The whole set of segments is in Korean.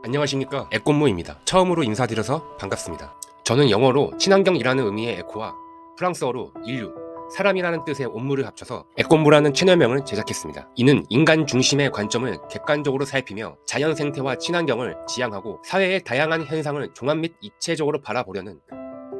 안녕하십니까, 에꼼모입니다. 처음으로 인사드려서 반갑습니다. 저는 영어로 친환경이라는 의미의 에코와 프랑스어로 인류, 사람이라는 뜻의 온무를 합쳐서 에꼼모라는 채널명을 제작했습니다. 이는 인간 중심의 관점을 객관적으로 살피며 자연 생태와 친환경을 지향하고 사회의 다양한 현상을 종합 및 입체적으로 바라보려는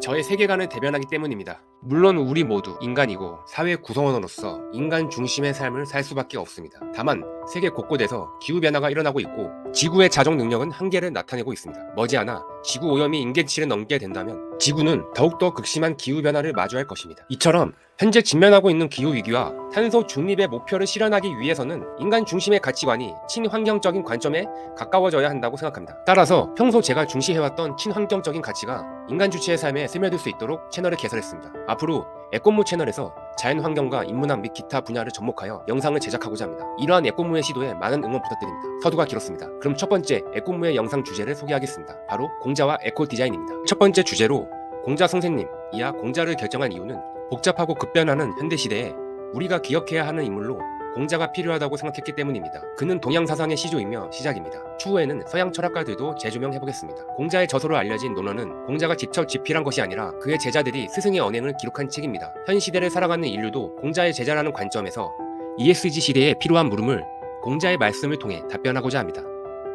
저의 세계관을 대변하기 때문입니다. 물론 우리 모두 인간이고 사회 구성원으로서 인간 중심의 삶을 살 수밖에 없습니다. 다만 세계 곳곳에서 기후변화가 일어나고 있고 지구의 자정 능력은 한계를 나타내고 있습니다. 머지않아 지구 오염이 임계치를 넘게 된다면 지구는 더욱더 극심한 기후변화를 마주할 것입니다. 이처럼 현재 직면하고 있는 기후위기와 탄소 중립의 목표를 실현하기 위해서는 인간 중심의 가치관이 친환경적인 관점에 가까워져야 한다고 생각합니다. 따라서 평소 제가 중시해왔던 친환경적인 가치가 인간 주체의 삶에 스며들 수 있도록 채널을 개설했습니다. 앞으로 에꼼모 채널에서 자연환경과 인문학 및 기타 분야를 접목하여 영상을 제작하고자 합니다. 이러한 에꼼모의 시도에 많은 응원 부탁드립니다. 서두가 길었습니다. 그럼 첫 번째 에꼼모의 영상 주제를 소개하겠습니다. 바로 공자와 에코 디자인입니다. 첫 번째 주제로 공자 선생님 이하 공자를 결정한 이유는 복잡하고 급변하는 현대시대에 우리가 기억해야 하는 인물로 공자가 필요하다고 생각했기 때문입니다. 그는 동양사상의 시조이며 시작입니다. 추후에는 서양 철학가들도 재조명해보겠습니다. 공자의 저서로 알려진 논어는 공자가 직접 집필한 것이 아니라 그의 제자들이 스승의 언행을 기록한 책입니다. 현 시대를 살아가는 인류도 공자의 제자라는 관점에서 ESG 시대에 필요한 물음을 공자의 말씀을 통해 답변하고자 합니다.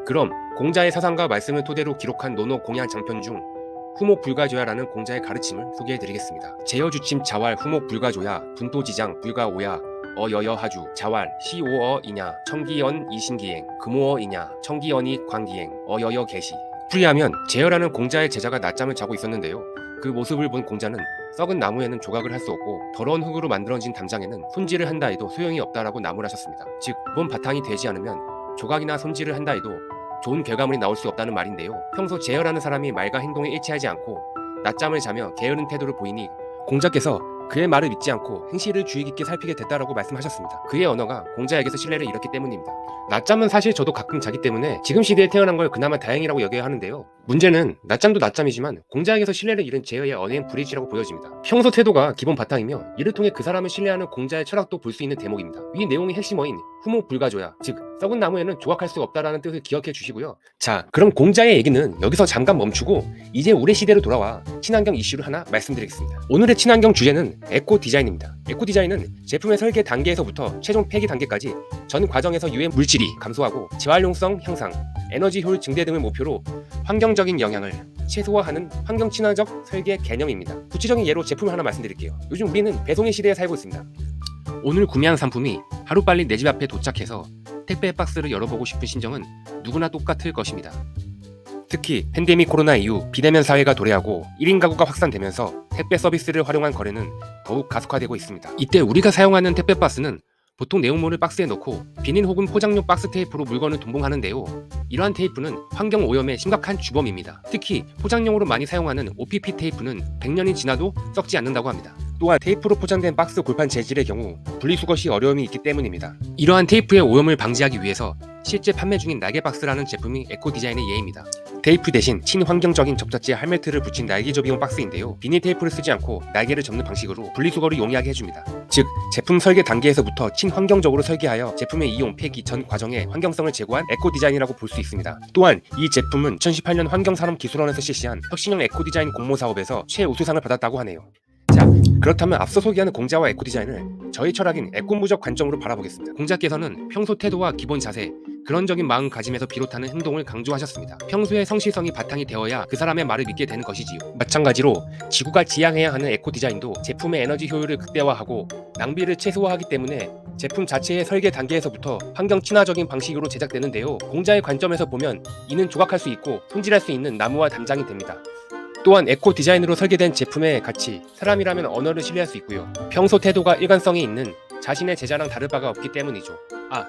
그럼 공자의 사상과 말씀을 토대로 기록한 논어 공양 장편 중 후모불가조야라는 공자의 가르침을 소개해드리겠습니다. 제여주침 자왈 후모불가조야 분토지장 불가오야 어여여하주 자왈 시오어이냐 청기연 이신기행 금오어이냐 청기연이 광기행 어여여 계시. 풀이하면 제여라는 공자의 제자가 낮잠을 자고 있었는데요. 그 모습을 본 공자는 썩은 나무에는 조각을 할 수 없고 더러운 흙으로 만들어진 담장에는 손질을 한다 해도 소용이 없다라고 나무라셨습니다. 즉 본 바탕이 되지 않으면 조각이나 손질을 한다 해도 좋은 결과물이 나올 수 없다는 말인데요. 평소 제여라는 사람이 말과 행동에 일치하지 않고 낮잠을 자며 게으른 태도를 보이니 공자께서 그의 말을 믿지 않고 행실을 주의 깊게 살피게 됐다라고 말씀하셨습니다. 그의 언어가 공자에게서 신뢰를 잃었기 때문입니다. 낮잠은 사실 저도 가끔 자기 때문에 지금 시대에 태어난 걸 그나마 다행이라고 여겨야 하는데요. 문제는 낮잠도 낮잠이지만 공자에게서 신뢰를 잃은 제어의 언행 불일치라고 보여집니다. 평소 태도가 기본 바탕이며 이를 통해 그 사람을 신뢰하는 공자의 철학도 볼 수 있는 대목입니다. 이 내용의 핵심어인 후모불가조야, 즉 썩은 나무에는 조각할 수 없다라는 뜻을 기억해 주시고요. 자, 그럼 공자의 얘기는 여기서 잠깐 멈추고 이제 우리 시대로 돌아와 친환경 이슈를 하나 말씀드리겠습니다. 오늘의 친환경 주제는 에코 디자인입니다. 에코 디자인은 제품의 설계 단계에서부터 최종 폐기 단계까지 전 과정에서 유해 물질이 감소하고 재활용성 향상, 에너지 효율 증대 등을 목표로 환경적인 영향을 최소화하는 환경 친화적 설계 개념입니다. 구체적인 예로 제품을 하나 말씀드릴게요. 요즘 우리는 배송의 시대에 살고 있습니다. 오늘 구매한 상품이 하루빨리 내 집 앞에 도착해서 택배 박스를 열어보고 싶은 심정은 누구나 똑같을 것입니다. 특히 팬데믹 코로나 이후 비대면 사회가 도래하고 1인 가구가 확산되면서 택배 서비스를 활용한 거래는 더욱 가속화되고 있습니다. 이때 우리가 사용하는 택배 박스는 보통 내용물을 박스에 넣고 비닐 혹은 포장용 박스 테이프로 물건을 동봉하는데요. 이러한 테이프는 환경 오염의 심각한 주범입니다. 특히 포장용으로 많이 사용하는 OPP 테이프는 100년이 지나도 썩지 않는다고 합니다. 또한 테이프로 포장된 박스 골판 재질의 경우 분리수거 시 어려움이 있기 때문입니다. 이러한 테이프의 오염을 방지하기 위해서 실제 판매 중인 날개박스라는 제품이 에코 디자인의 예입니다. 테이프 대신 친환경적인 접착제 할매트를 붙인 날개 접이용 박스인데요. 비닐 테이프를 쓰지 않고 날개를 접는 방식으로 분리수거를 용이하게 해줍니다. 즉 제품 설계 단계에서부터 친환경적으로 설계하여 제품의 이용, 폐기 전 과정에 환경성을 제고한 에코 디자인이라고 볼 수 있습니다. 또한 이 제품은 2018년 환경산업기술원에서 실시한 혁신형 에코 디자인 공모 사업에서 최우수상을 받았다고 하네요. 자, 그렇다면 앞서 소개하는 공자와 에코 디자인을 저희 철학인 에코무적 관점으로 바라보겠습니다. 공자께서는 평소 태도와 기본 자세, 그런적인 마음가짐에서 비롯하는 행동을 강조하셨습니다. 평소에 성실성이 바탕이 되어야 그 사람의 말을 믿게 되는 것이지요. 마찬가지로 지구가 지향해야 하는 에코 디자인도 제품의 에너지 효율을 극대화하고 낭비를 최소화하기 때문에 제품 자체의 설계 단계에서부터 환경 친화적인 방식으로 제작되는데요. 공자의 관점에서 보면 이는 조각할 수 있고 손질할 수 있는 나무와 담장이 됩니다. 또한 에코 디자인으로 설계된 제품의 가치, 사람이라면 언어를 신뢰할 수 있고요. 평소 태도가 일관성이 있는 자신의 제자랑 다를 바가 없기 때문이죠.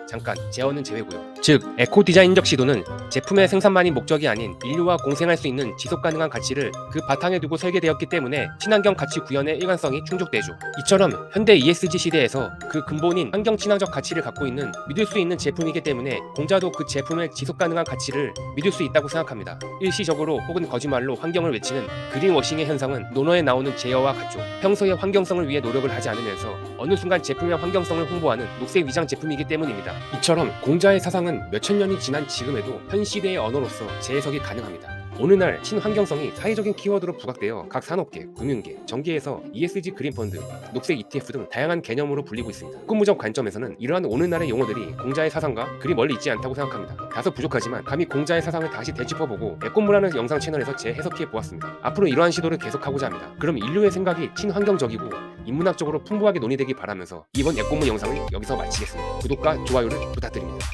잠깐, 제어는 제외고요. 즉, 에코 디자인적 시도는 제품의 생산만이 목적이 아닌 인류와 공생할 수 있는 지속 가능한 가치를 그 바탕에 두고 설계되었기 때문에 친환경 가치 구현의 일관성이 충족되죠. 이처럼 현대 ESG 시대에서 그 근본인 환경 친화적 가치를 갖고 있는 믿을 수 있는 제품이기 때문에 공자도 그 제품의 지속 가능한 가치를 믿을 수 있다고 생각합니다. 일시적으로 혹은 거짓말로 환경을 외치는 그린워싱의 현상은 논어에 나오는 제어와 같죠. 평소에 환경성을 위해 노력을 하지 않으면서 어느 순간 제품의 환경성을 홍보하는 녹색 위장 제품이기 때문입니다. 때문입니다. 이처럼 공자의 사상은 몇천 년이 지난 지금에도 현 시대의 언어로서 재해석이 가능합니다. 오늘날 친환경성이 사회적인 키워드로 부각되어 각 산업계, 금융계, 정계에서 ESG 그린펀드, 녹색 ETF 등 다양한 개념으로 불리고 있습니다. 꿈무적 관점에서는 이러한 오늘날의 용어들이 공자의 사상과 그리 멀리 있지 않다고 생각합니다. 다소 부족하지만 감히 공자의 사상을 다시 되짚어보고 에꼼무라는 영상 채널에서 재해석해 보았습니다. 앞으로 이러한 시도를 계속하고자 합니다. 그럼 인류의 생각이 친환경적이고 인문학적으로 풍부하게 논의되기 바라면서 이번 에꼼무 영상을 여기서 마치겠습니다. 구독과 좋아요를 부탁드립니다.